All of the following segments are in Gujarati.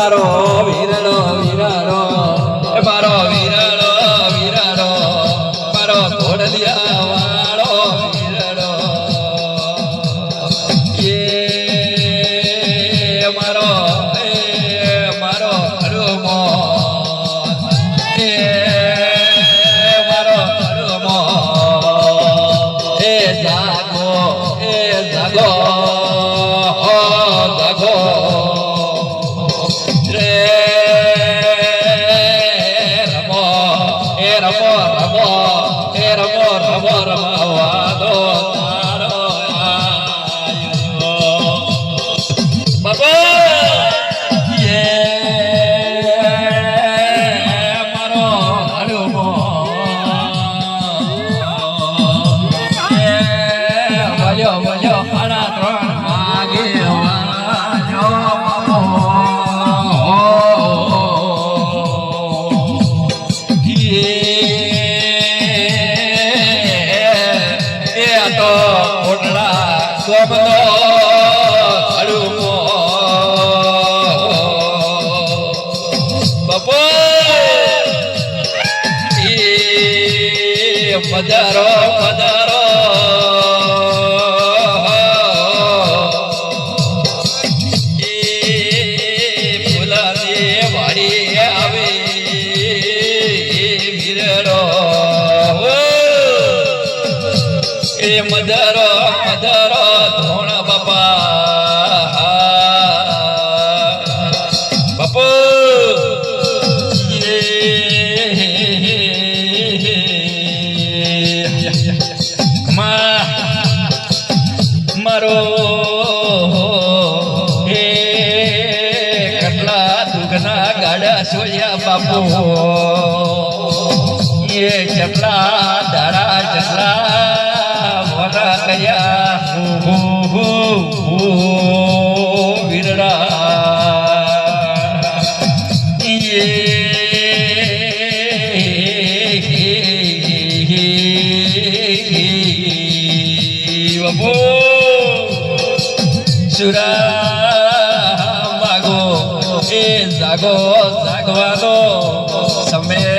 મારો વીરડો વીરડો એ મારો વીરડો વીરડો મારો ઘોડલિયા વાળો વીરડો એ મારો હરુમો એ મારો હરુમો એ જાગો જાગો પધારો પધારો એ ફૂલાની વાડી આવે વીરડો એ મધરો મધરો ધોણ બાપા બાપુ મારો હે કેટલા દુગના ગાડા સોયા બાપુ એ કેટલા દાડા કેટલા મોટા કયા વીરડા બાપુ સુરા માગો એ જાગો જાગવાનો સમય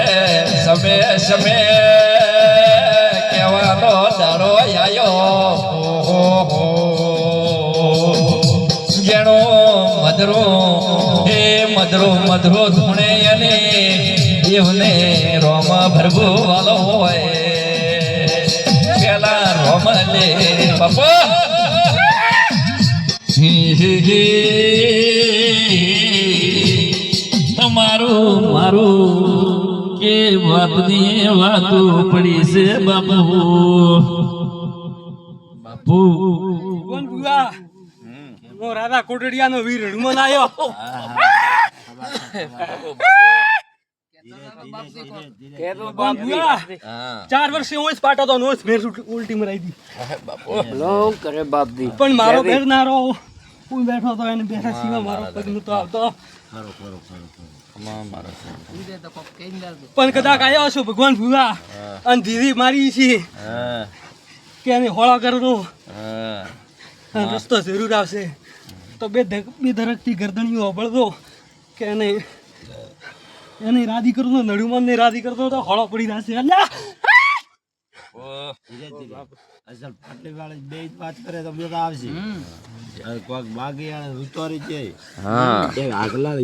કહેવાનો દાડો આયો જેણો મધરો ધૂણે અને એવને રોમ ભરવું વાલો હોય પેલા રોમ લે બાપા તમારું મારું કે વાતની વાતો પડી છે બાપુ બાપુ કોણ બુઆ હું રાધા કોટડિયાનો વીર હનુમાન આવ્યો 4 વર્ષે હું સ્પાટા તો નોસ ભેર ઉલટી મરાઈ દી લો કરે બાપ દી પણ મારો ભેર નારો હું બેઠો તો એને બેઠા સીવા મારો પગ નતો આવતો પણ કદાચ આવ્યો છું ભગવાન ભૂલા અને ધીરી મારી છે કે એને હોળા કરનો રસ્તો જરૂર આવશે તો બે ધરકથી ગરદણીઓ અબળતો કે એને રાધી કરતો નડુમાન ને રાધી કરતો તો હોળો પડી જશે અલ્યા અસલ પાટલી વાળી બે વાત કરે તો બેટા આવશે કોક બાગી ઉતરી છે હા આગલા